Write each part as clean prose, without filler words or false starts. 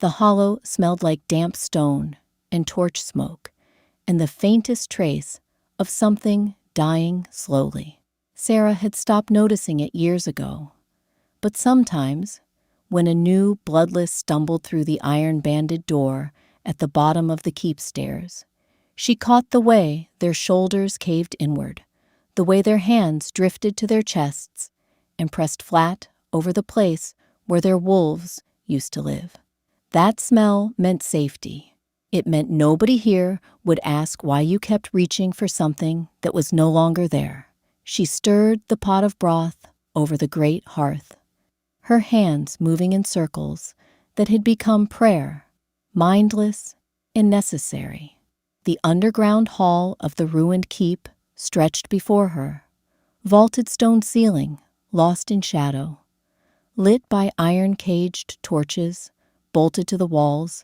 The hollow smelled like damp stone and torch smoke, and the faintest trace of something dying slowly. Sera had stopped noticing it years ago, but sometimes, when a new bloodless stumbled through the iron-banded door at the bottom of the keep stairs, she caught the way their shoulders caved inward, the way their hands drifted to their chests and pressed flat over the place where their wolves used to live. That smell meant safety. It meant nobody here would ask why you kept reaching for something that was no longer there. She stirred the pot of broth over the great hearth, her hands moving in circles that had become prayer, mindless and necessary. The underground hall of the ruined keep stretched before her, vaulted stone ceiling lost in shadow, lit by iron-caged torches bolted to the walls,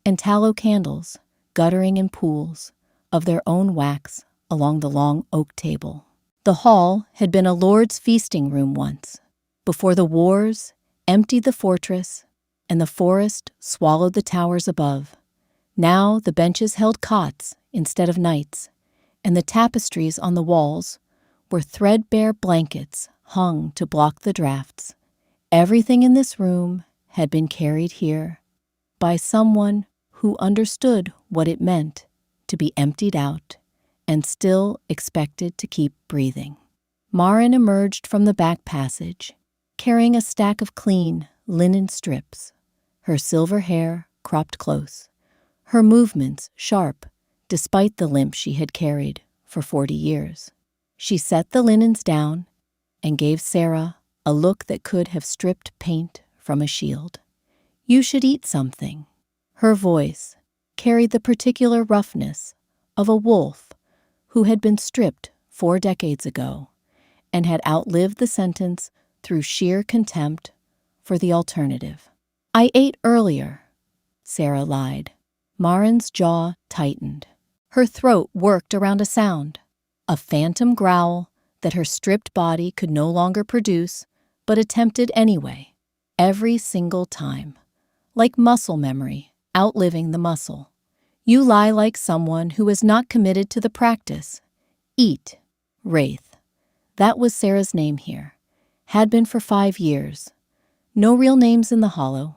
and tallow candles guttering in pools of their own wax along the long oak table. The hall had been a lord's feasting room once, before the wars emptied the fortress and the forest swallowed the towers above. Now the benches held cots instead of knights, and the tapestries on the walls were threadbare blankets hung to block the drafts. Everything in this room had been carried here by someone who understood what it meant to be emptied out and still expected to keep breathing. Maren emerged from the back passage, carrying a stack of clean linen strips, her silver hair cropped close, her movements sharp despite the limp she had carried for 40 years. She set the linens down and gave Sera a look that could have stripped paint from a shield. "You should eat something." Her voice carried the particular roughness of a wolf who had been stripped 4 decades ago and had outlived the sentence through sheer contempt for the alternative. "I ate earlier," Sera lied. Maren's jaw tightened. Her throat worked around a sound, a phantom growl that her stripped body could no longer produce, but attempted anyway, every single time, like muscle memory outliving the muscle. "You lie like someone who is not committed to the practice. Eat." Wraith. That was Sera's name here. Had been for 5 years. No real names in the hollow.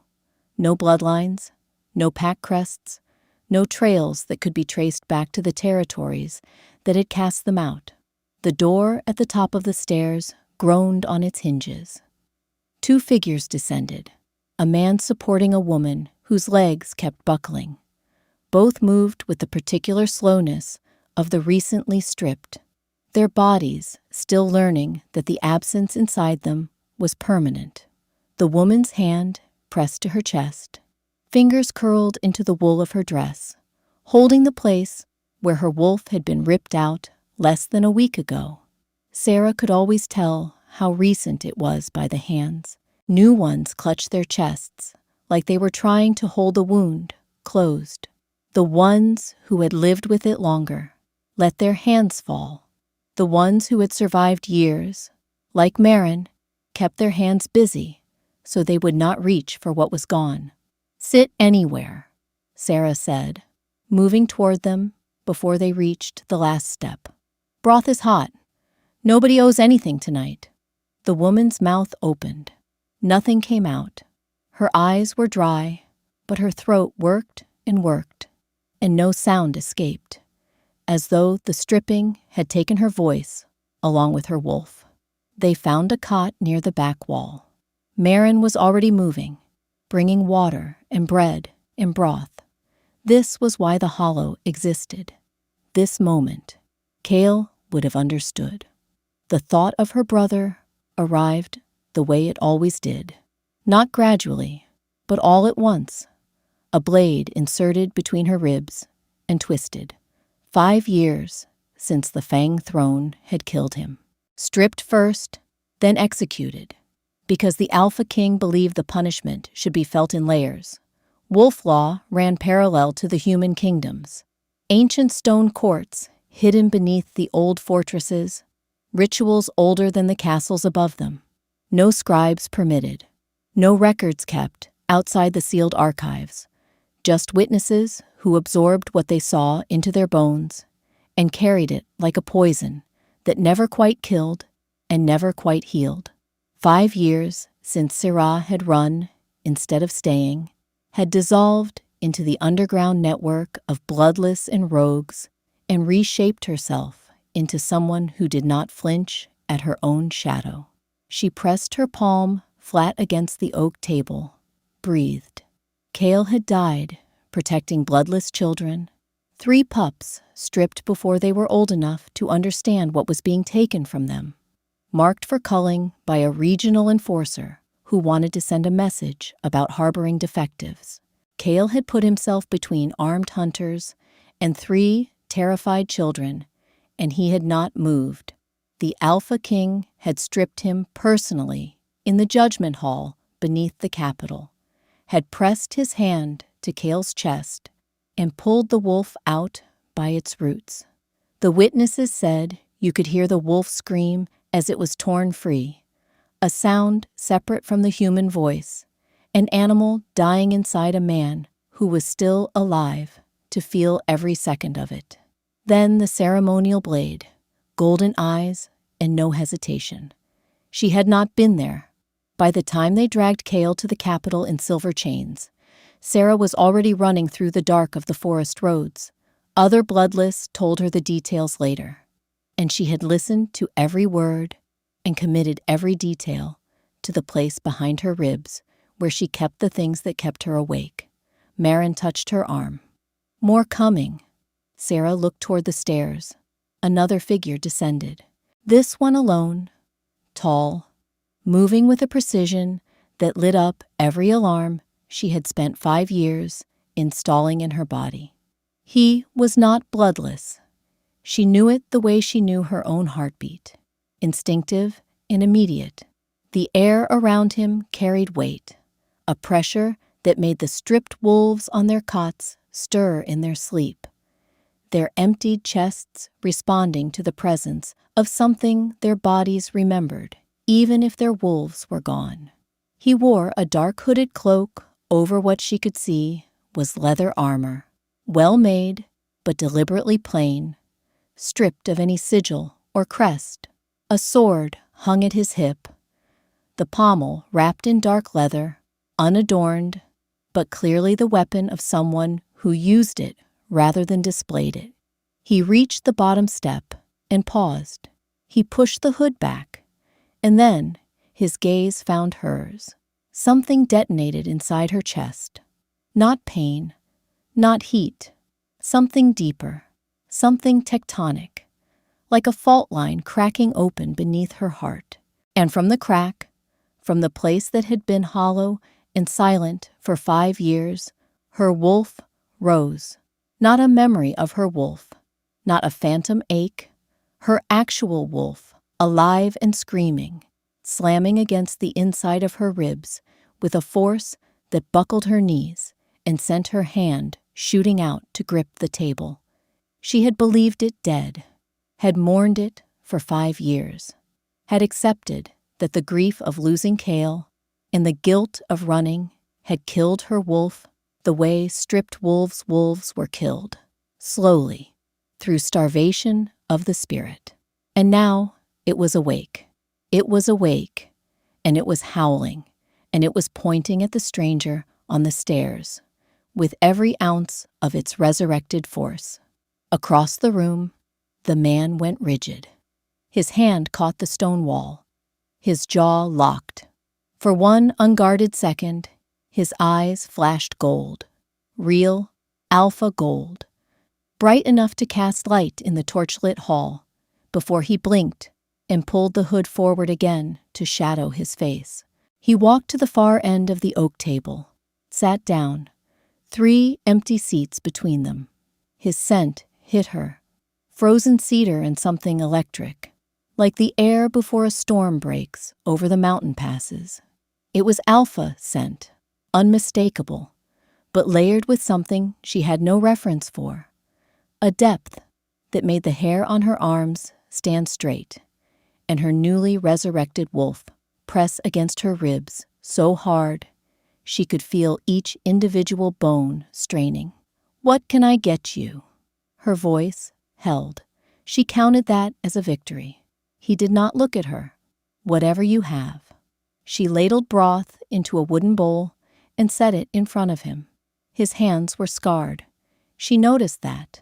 No bloodlines. No pack crests. No trails that could be traced back to the territories that had cast them out. The door at the top of the stairs groaned on its hinges. 2 figures descended, a man supporting a woman whose legs kept buckling. Both moved with the particular slowness of the recently stripped, their bodies still learning that the absence inside them was permanent. The woman's hand pressed to her chest, fingers curled into the wool of her dress, holding the place where her wolf had been ripped out less than a week ago. Sera could always tell how recent it was by the hands. New ones clutched their chests, like they were trying to hold the wound closed. The ones who had lived with it longer let their hands fall. The ones who had survived years, like Maren, kept their hands busy so they would not reach for what was gone. "Sit anywhere," Sera said, moving toward them before they reached the last step. "Broth is hot. Nobody owes anything tonight." The woman's mouth opened. Nothing came out. Her eyes were dry, but her throat worked, and no sound escaped, as though the stripping had taken her voice along with her wolf. They found a cot near the back wall. Maren was already moving, bringing water and bread and broth. This was why the hollow existed. This moment, Cael would have understood. The thought of her brother arrived the way it always did, not gradually, but all at once, a blade inserted between her ribs and twisted. 5 years since the Fang throne had killed him. Stripped first, then executed, because the Alpha King believed the punishment should be felt in layers. Wolf law ran parallel to the human kingdoms. Ancient stone courts hidden beneath the old fortresses, rituals older than the castles above them. No scribes permitted, no records kept outside the sealed archives, just witnesses who absorbed what they saw into their bones and carried it like a poison that never quite killed and never quite healed. 5 years since Sera had run instead of staying, had dissolved into the underground network of bloodless and rogues, and reshaped herself into someone who did not flinch at her own shadow. She pressed her palm flat against the oak table, breathed. Cael had died, protecting bloodless children, 3 pups stripped before they were old enough to understand what was being taken from them, marked for culling by a regional enforcer who wanted to send a message about harboring defectives. Cael had put himself between armed hunters and 3 terrified children, and he had not moved. The Alpha King had stripped him personally in the judgment hall beneath the Capitol, had pressed his hand to Cael's chest, and pulled the wolf out by its roots. The witnesses said you could hear the wolf scream as it was torn free, a sound separate from the human voice, an animal dying inside a man who was still alive to feel every second of it. Then the ceremonial blade, golden eyes, and no hesitation. She had not been there. By the time they dragged Cael to the Capitol in silver chains, Sera was already running through the dark of the forest roads. Other bloodless told her the details later, and she had listened to every word and committed every detail to the place behind her ribs where she kept the things that kept her awake. Marin touched her arm. More coming. Sera looked toward the stairs. Another figure descended. This one alone, tall, moving with a precision that lit up every alarm she had spent 5 years installing in her body. He was not bloodless. She knew it the way she knew her own heartbeat, instinctive and immediate. The air around him carried weight, a pressure that made the stripped wolves on their cots stir in their sleep, their emptied chests responding to the presence of something their bodies remembered, even if their wolves were gone. He wore a dark hooded cloak. Over what she could see was leather armor, well made but deliberately plain, stripped of any sigil or crest. A sword hung at his hip, the pommel wrapped in dark leather, unadorned, but clearly the weapon of someone who used it rather than displayed it. He reached the bottom step and paused. He pushed the hood back, and then his gaze found hers. Something detonated inside her chest. Not pain, not heat, something deeper, something tectonic, like a fault line cracking open beneath her heart. And from the crack, from the place that had been hollow and silent for 5 years, her wolf rose. Not a memory of her wolf, not a phantom ache, her actual wolf, alive and screaming, slamming against the inside of her ribs with a force that buckled her knees and sent her hand shooting out to grip the table. She had believed it dead, had mourned it for 5 years, had accepted that the grief of losing Cael and the guilt of running had killed her wolf the way stripped wolves' wolves were killed, slowly, through starvation of the spirit. And now it was awake. It was awake, and it was howling, and it was pointing at the stranger on the stairs with every ounce of its resurrected force. Across the room, the man went rigid. His hand caught the stone wall, his jaw locked. For one unguarded second, his eyes flashed gold, real alpha gold, bright enough to cast light in the torchlit hall, before he blinked and pulled the hood forward again to shadow his face. He walked to the far end of the oak table, sat down, 3 empty seats between them. His scent hit her, frozen cedar and something electric, like the air before a storm breaks over the mountain passes. It was alpha scent, unmistakable, but layered with something she had no reference for, a depth that made the hair on her arms stand straight, and her newly resurrected wolf press against her ribs so hard She could feel each individual bone straining. "What can I get you?" Her voice held. She counted that as a victory. He did not look at her. "Whatever you have." She ladled broth into a wooden bowl and set it in front of him. His hands were scarred. She noticed that.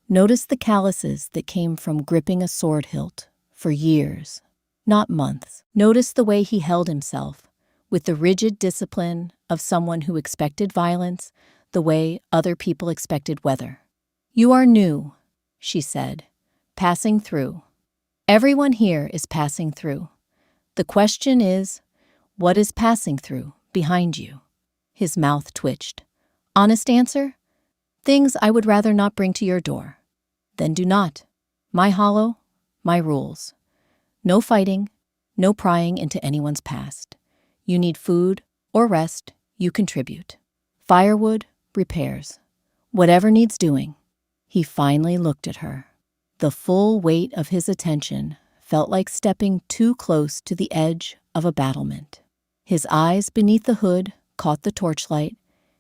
Noticed the calluses that came from gripping a sword hilt for years, not months. Noticed the way he held himself, with the rigid discipline of someone who expected violence the way other people expected weather. "You are new," she said, "passing through. Everyone here is passing through. The question is, what is passing through behind you?" His mouth twitched. "Honest answer? Things I would rather not bring to your door." "Then do not. My hollow, my rules. No fighting, no prying into anyone's past. You need food or rest, you contribute. Firewood, repairs. Whatever needs doing." He finally looked at her. The full weight of his attention felt like stepping too close to the edge of a battlement. His eyes beneath the hood caught the torchlight,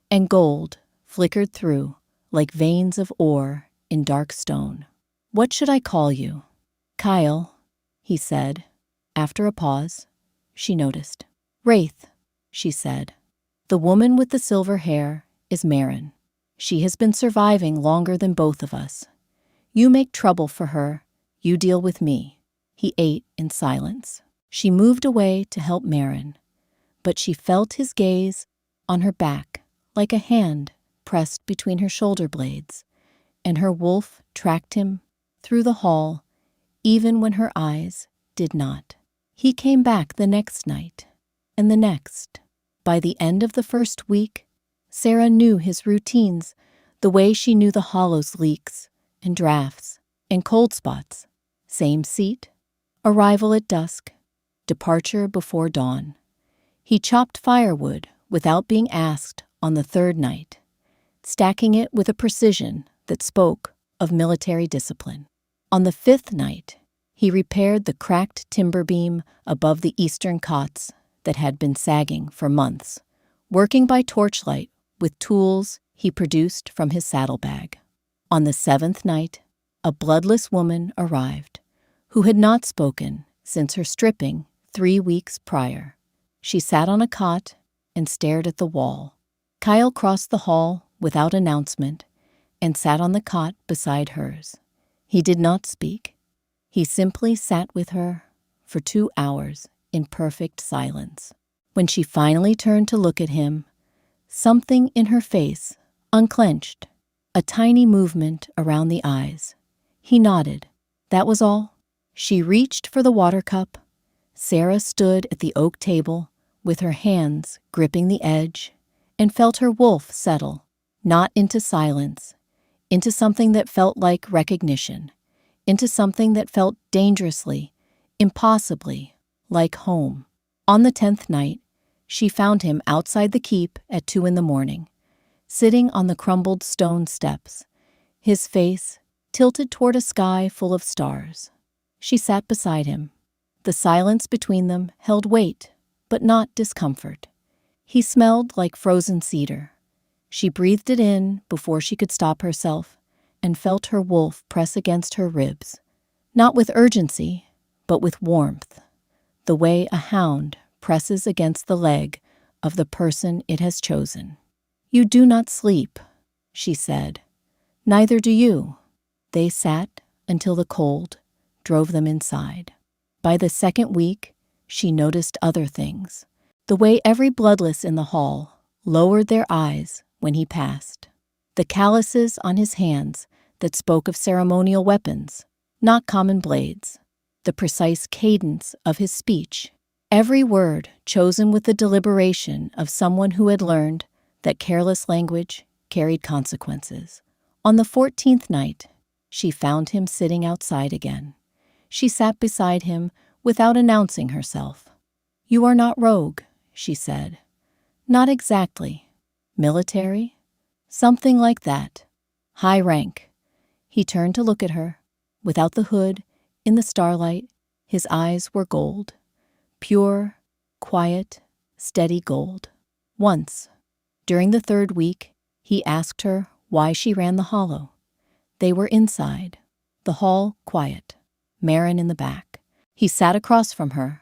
and gold flickered through like veins of ore in dark stone. "What should I call you?" "Cael," he said. After a pause, she noticed. "Wraith," she said. "The woman with the silver hair is Marin. She has been surviving longer than both of us. You make trouble for her, you deal with me." He ate in silence. She moved away to help Marin, but she felt his gaze on her back like a hand pressed between her shoulder blades, and her wolf tracked him through the hall even when her eyes did not. He came back the next night, and the next. By the end of the first week, Sera knew his routines the way she knew the hollow's leaks and drafts and cold spots. Same seat, arrival at dusk, departure before dawn. He chopped firewood without being asked on the third night, stacking it with a precision that spoke of military discipline. On the fifth night, he repaired the cracked timber beam above the eastern cots that had been sagging for months, working by torchlight with tools he produced from his saddlebag. On the seventh night, a bloodless woman arrived, who had not spoken since her stripping 3 weeks prior. She sat on a cot and stared at the wall. Cael crossed the hall without announcement and sat on the cot beside hers. He did not speak. He simply sat with her for 2 hours in perfect silence. When she finally turned to look at him, something in her face unclenched, a tiny movement around the eyes. He nodded. That was all. She reached for the water cup. Sera stood at the oak table with her hands gripping the edge and felt her wolf settle, not into silence, into something that felt like recognition, into something that felt dangerously, impossibly like home. On the 10th night, she found him outside the keep at 2 a.m, sitting on the crumbled stone steps, his face tilted toward a sky full of stars. She sat beside him. The silence between them held weight, but not discomfort. He smelled like frozen cedar. She breathed it in before she could stop herself and felt her wolf press against her ribs, not with urgency, but with warmth, the way a hound presses against the leg of the person it has chosen. "You do not sleep," she said. "Neither do you." They sat until the cold drove them inside. By the second week, she noticed other things. The way every bloodless in the hall lowered their eyes when he passed. The calluses on his hands that spoke of ceremonial weapons, not common blades. The precise cadence of his speech, every word chosen with the deliberation of someone who had learned that careless language carried consequences. On the 14th night, she found him sitting outside again. She sat beside him without announcing herself. "You are not rogue," she said. "Not exactly. Military? Something like that. High rank." He turned to look at her. Without the hood, in the starlight, his eyes were gold. Pure, quiet, steady gold. Once, during the third week, he asked her why she ran the hollow. They were inside, the hall quiet, Marin in the back. He sat across from her,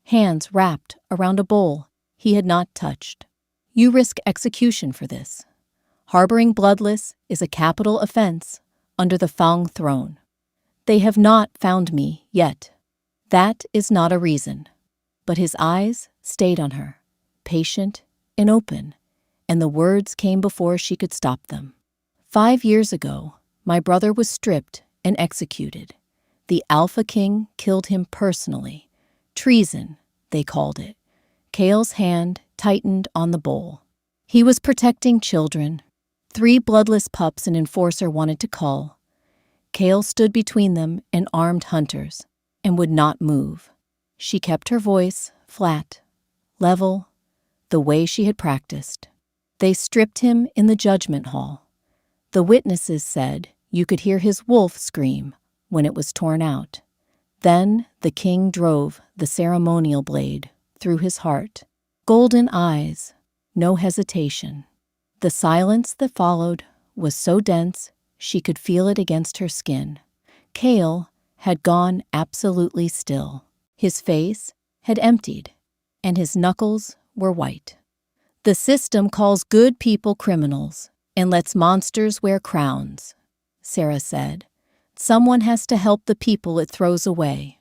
hands wrapped around a bowl he had not touched. You risk execution for this. Harboring bloodless is a capital offense under the Fang throne. They have not found me yet. That is not a reason. But his eyes stayed on her, patient and open, and the words came before she could stop them. 5 years ago, my brother was stripped and executed. The Alpha King killed him personally. Treason, they called it. Cael's hand tightened on the bowl. He was protecting children. 3 bloodless pups an enforcer wanted to cull. Cael stood between them and armed hunters, and would not move. She kept her voice flat, level, the way she had practiced. They stripped him in the judgment hall. The witnesses said you could hear his wolf scream when it was torn out. Then the king drove the ceremonial blade through his heart. Golden eyes, no hesitation. The silence that followed was so dense she could feel it against her skin. Cael had gone absolutely still. His face had emptied, and his knuckles were white. The system calls good people criminals and lets monsters wear crowns, Sera said. Someone has to help the people it throws away.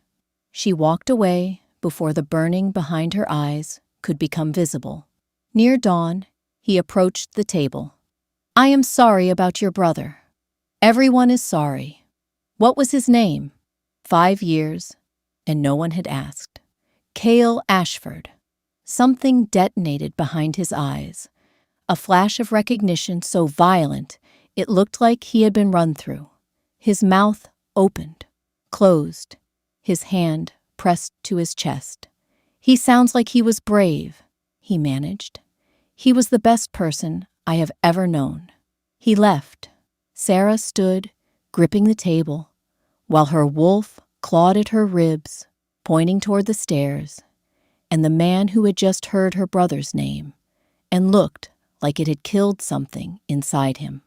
She walked away before the burning behind her eyes could become visible. Near dawn, he approached the table. I am sorry about your brother. Everyone is sorry. What was his name? 5 years, and no one had asked. Cael Ashford. Something detonated behind his eyes. A flash of recognition so violent it looked like he had been run through. His mouth opened, closed, his hand pressed to his chest. He sounds like he was brave, he managed. He was the best person I have ever known. He left. Sera stood, gripping the table, while her wolf clawed at her ribs, pointing toward the stairs, and the man who had just heard her brother's name, and looked like it had killed something inside him.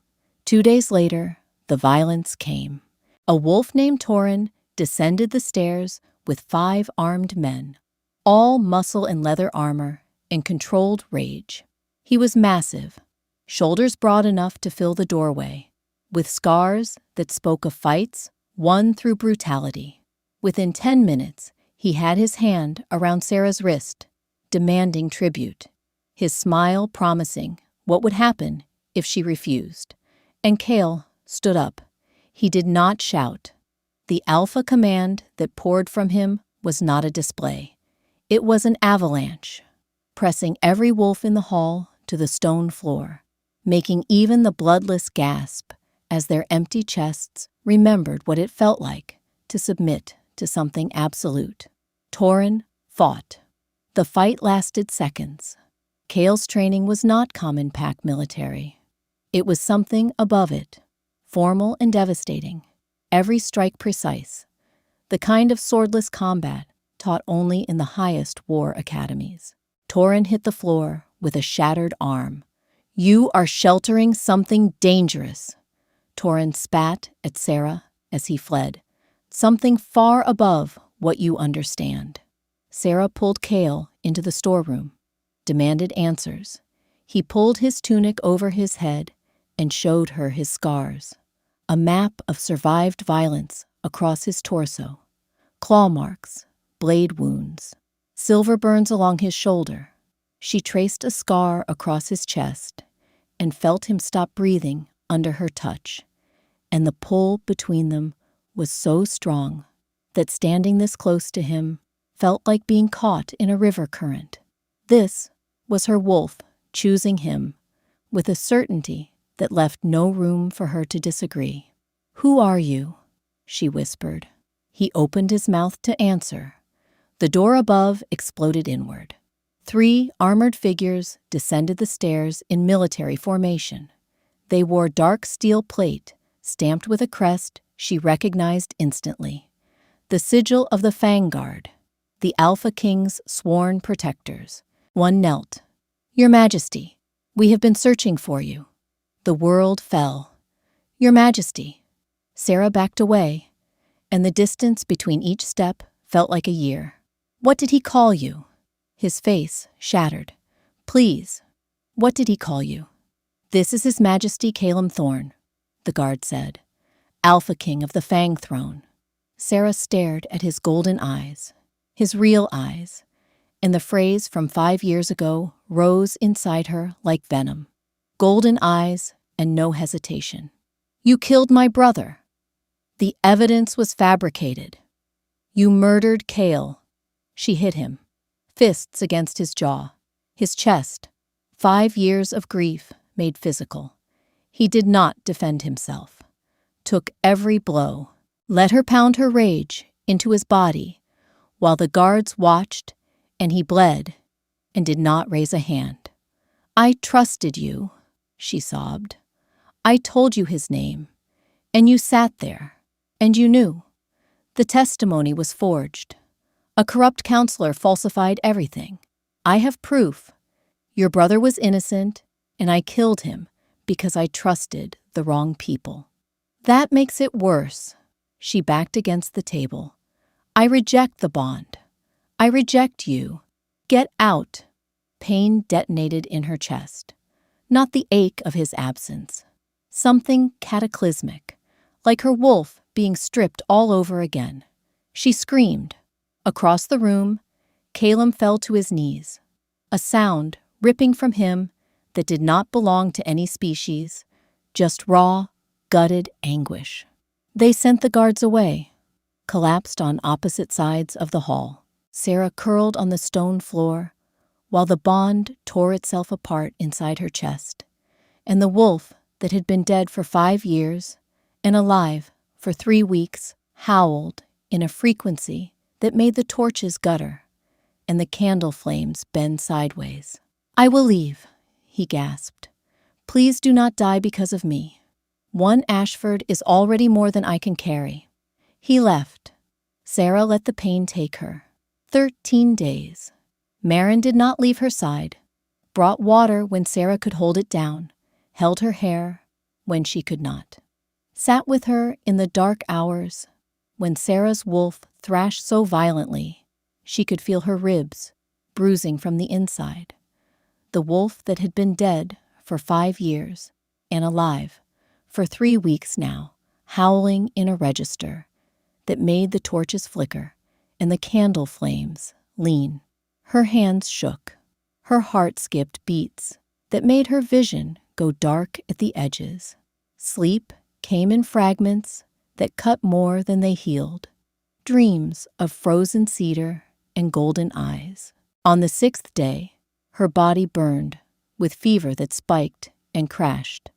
2 days later, the violence came. A wolf named Torin descended the stairs with 5 armed men, all muscle and leather armor and controlled rage. He was massive, shoulders broad enough to fill the doorway, with scars that spoke of fights won through brutality. Within 10 minutes, he had his hand around Sera's wrist, demanding tribute, his smile promising what would happen if she refused. And Cael stood up. He did not shout. The alpha command that poured from him was not a display. It was an avalanche, pressing every wolf in the hall to the stone floor, making even the bloodless gasp as their empty chests remembered what it felt like to submit to something absolute. Torin fought. The fight lasted seconds. Cael's training was not common pack military. It was something above it, formal and devastating, every strike precise, the kind of swordless combat taught only in the highest war academies. Torin hit the floor with a shattered arm. You are sheltering something dangerous. Torin spat at Sera as he fled. Something far above what you understand. Sera pulled Cael into the storeroom, demanded answers. He pulled his tunic over his head and showed her his scars, a map of survived violence across his torso, claw marks, blade wounds, silver burns along his shoulder. She traced a scar across his chest and felt him stop breathing under her touch, and the pull between them was so strong that standing this close to him felt like being caught in a river current. This was her wolf choosing him with a certainty that left no room for her to disagree. Who are you? She whispered. He opened his mouth to answer. The door above exploded inward. 3 armored figures descended the stairs in military formation. They wore dark steel plate, stamped with a crest she recognized instantly. The sigil of the Fang Guard, the Alpha King's sworn protectors. One knelt. Your Majesty, we have been searching for you. The world fell. Your Majesty. Sera backed away, and the distance between each step felt like a year. What did he call you? His face shattered. Please, what did he call you? This is His Majesty Cael Thorn, the guard said, Alpha King of the Fang Throne. Sera stared at his golden eyes, his real eyes, and the phrase from 5 years ago rose inside her like venom. Golden eyes and no hesitation. You killed my brother. The evidence was fabricated. You murdered Cael. She hit him, fists against his jaw, his chest. 5 years of grief made physical. He did not defend himself. Took every blow. Let her pound her rage into his body while the guards watched and he bled and did not raise a hand. I trusted you, she sobbed. I told you his name, and you sat there, and you knew. The testimony was forged. A corrupt counselor falsified everything. I have proof. Your brother was innocent, and I killed him because I trusted the wrong people. That makes it worse. She backed against the table. I reject the bond. I reject you. Get out. Pain detonated in her chest. Not the ache of his absence. Something cataclysmic, like her wolf being stripped all over again. She screamed. Across the room, Cael fell to his knees. A sound ripping from him that did not belong to any species, just raw, gutted anguish. They sent the guards away, collapsed on opposite sides of the hall. Sera curled on the stone floor, while the bond tore itself apart inside her chest, and the wolf that had been dead for 5 years and alive for 3 weeks howled in a frequency that made the torches gutter and the candle flames bend sideways. I will leave, he gasped. Please do not die because of me. 1 Ashford is already more than I can carry. He left. Sera let the pain take her. 13 days. Merrin did not leave her side, brought water when Sera could hold it down, held her hair when she could not. Sat with her in the dark hours when Sera's wolf thrashed so violently she could feel her ribs bruising from the inside. The wolf that had been dead for 5 years and alive for 3 weeks now, howling in a register that made the torches flicker and the candle flames lean. Her hands shook. Her heart skipped beats that made her vision go dark at the edges. Sleep came in fragments that cut more than they healed. Dreams of frozen cedar and golden eyes. On the 6th day, her body burned with fever that spiked and crashed.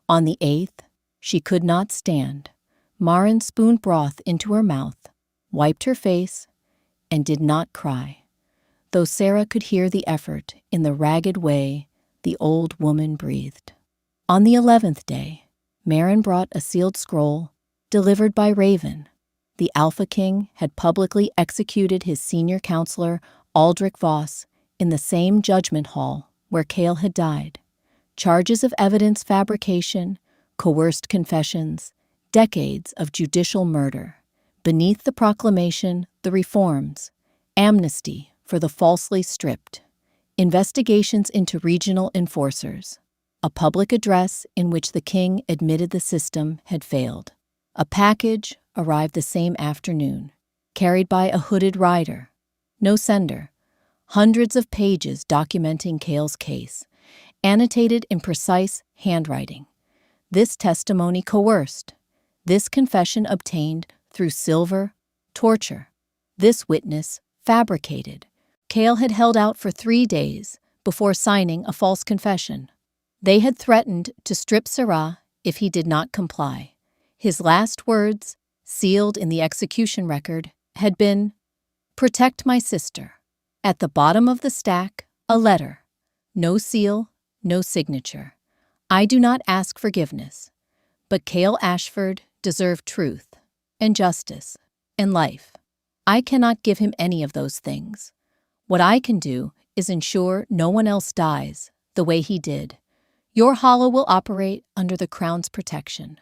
On the 8th, she could not stand. Marin spooned broth into her mouth, wiped her face, and did not cry, though Sera could hear the effort in the ragged way the old woman breathed. On the 11th day, Merrin brought a sealed scroll delivered by Raven. The Alpha King had publicly executed his senior counselor, Aldrich Voss, in the same judgment hall where Cael had died. Charges of evidence fabrication, coerced confessions, decades of judicial murder. Beneath the proclamation, the reforms, amnesty for the falsely stripped, investigations into regional enforcers, a public address in which the king admitted the system had failed. A package arrived the same afternoon, carried by a hooded rider. No sender. Hundreds of pages documenting Cael's case, annotated in precise handwriting. This testimony coerced. This confession obtained through silver, torture. This witness fabricated. Cael had held out for 3 days before signing a false confession. They had threatened to strip Sera if he did not comply. His last words, sealed in the execution record, had been, "Protect my sister." At the bottom of the stack, a letter. No seal, no signature. I do not ask forgiveness, but Cael Ashford deserved truth and justice and life. I cannot give him any of those things. What I can do is ensure no one else dies the way he did. Your hollow will operate under the Crown's protection.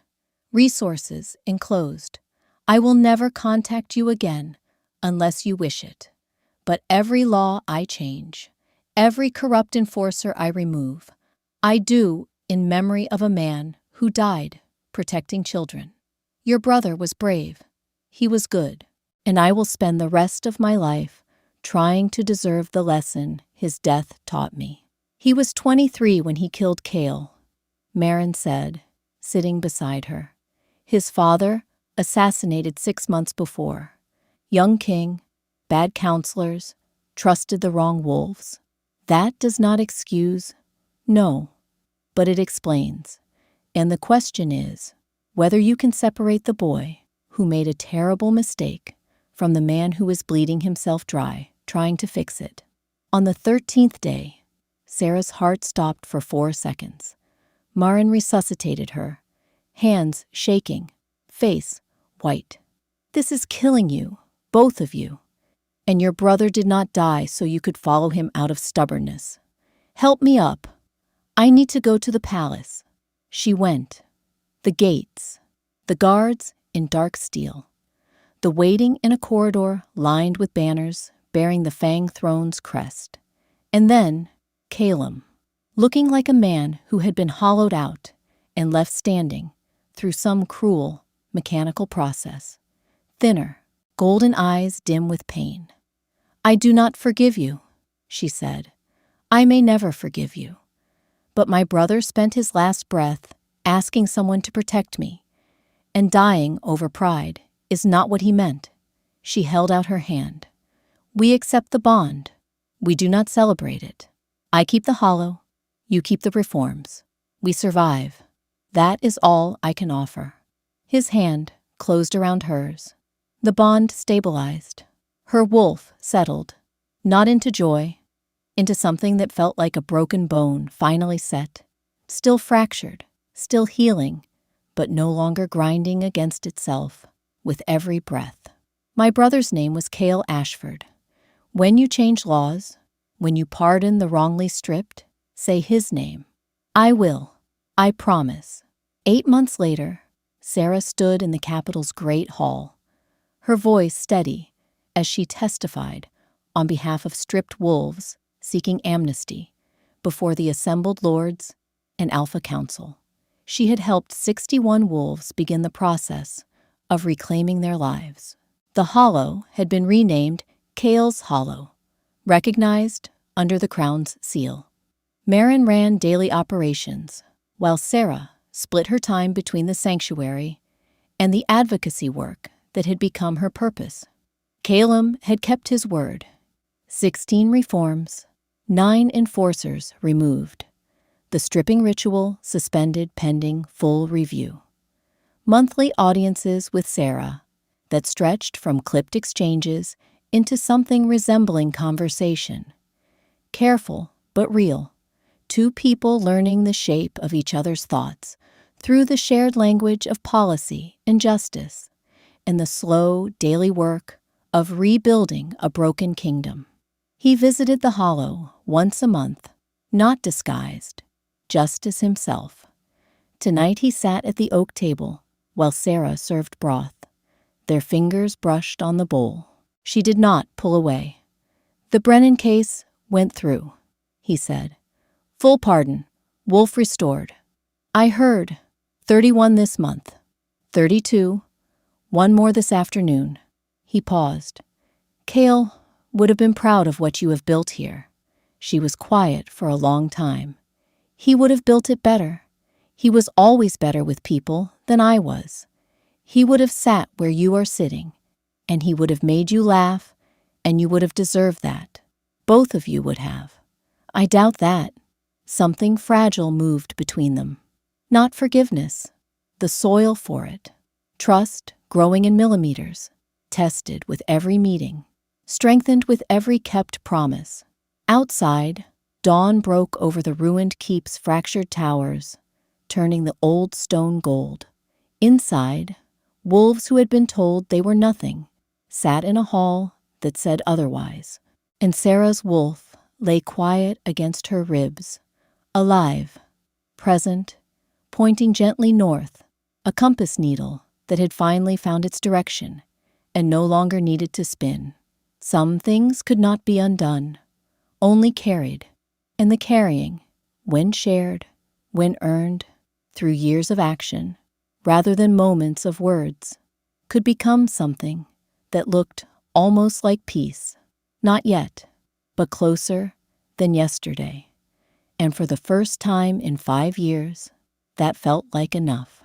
Resources enclosed. I will never contact you again unless you wish it. But every law I change, every corrupt enforcer I remove, I do in memory of a man who died protecting children. Your brother was brave. He was good. And I will spend the rest of my life trying to deserve the lesson his death taught me. He was 23 when he killed Cael, Meryn said, sitting beside her. His father, assassinated 6 months before. Young king, bad counselors, trusted the wrong wolves. That does not excuse, no, but it explains. And the question is whether you can separate the boy who made a terrible mistake from the man who was bleeding himself dry, trying to fix it. On the 13th day, Sera's heart stopped for 4 seconds. Meryn resuscitated her, hands shaking, face white. This is killing you, both of you. And your brother did not die so you could follow him out of stubbornness. Help me up. I need to go to the palace. She went. The gates. The guards in dark steel. The waiting in a corridor lined with banners bearing the Fang Throne's crest. And then, Cael, looking like a man who had been hollowed out and left standing through some cruel, mechanical process. Thinner, golden eyes dim with pain. I do not forgive you, she said. I may never forgive you. But my brother spent his last breath asking someone to protect me, and dying over pride is not what he meant. She held out her hand. We accept the bond. We do not celebrate it. I keep the hollow. You keep the reforms. We survive. That is all I can offer. His hand closed around hers. The bond stabilized. Her wolf settled, not into joy, into something that felt like a broken bone finally set, still fractured, still healing, but no longer grinding against itself with every breath. My brother's name was Cael Ashford. When you change laws, when you pardon the wrongly stripped, say his name. I will. I promise. 8 months later, Sera stood in the capital's great hall, her voice steady as she testified on behalf of stripped wolves seeking amnesty before the assembled lords and Alpha Council. She had helped 61 wolves begin the process of reclaiming their lives. The hollow had been renamed Cael's Hollow, recognized under the Crown's seal. Meryn ran daily operations, while Sera split her time between the sanctuary and the advocacy work that had become her purpose. Cael had kept his word. 16 reforms, 9 enforcers removed. The stripping ritual suspended pending full review. Monthly audiences with Sera that stretched from clipped exchanges into something resembling conversation. Careful but real. 2 people learning the shape of each other's thoughts through the shared language of policy and justice, and the slow daily work of rebuilding a broken kingdom. He visited the hollow once a month, not disguised, just as himself. Tonight he sat at the oak table while Sera served broth. Their fingers brushed on the bowl. She did not pull away. The Brennan case went through, he said. Full pardon, wolf restored. I heard 31 this month, 32, 1 more this afternoon. He paused. Cael would have been proud of what you have built here. She was quiet for a long time. He would have built it better. He was always better with people than I was. He would have sat where you are sitting, and he would have made you laugh, and you would have deserved that. Both of you would have. I doubt that. Something fragile moved between them. Not forgiveness, the soil for it. Trust growing in millimeters, tested with every meeting, strengthened with every kept promise. Outside, dawn broke over the ruined keep's fractured towers, turning the old stone gold. Inside, wolves who had been told they were nothing sat in a hall that said otherwise. And Sera's wolf lay quiet against her ribs, alive, present, pointing gently north, a compass needle that had finally found its direction and no longer needed to spin. Some things could not be undone, only carried, and the carrying, when shared, when earned, through years of action, rather than moments of words, could become something that looked almost like peace. Not yet, but closer than yesterday. And for the first time in 5 years, that felt like enough.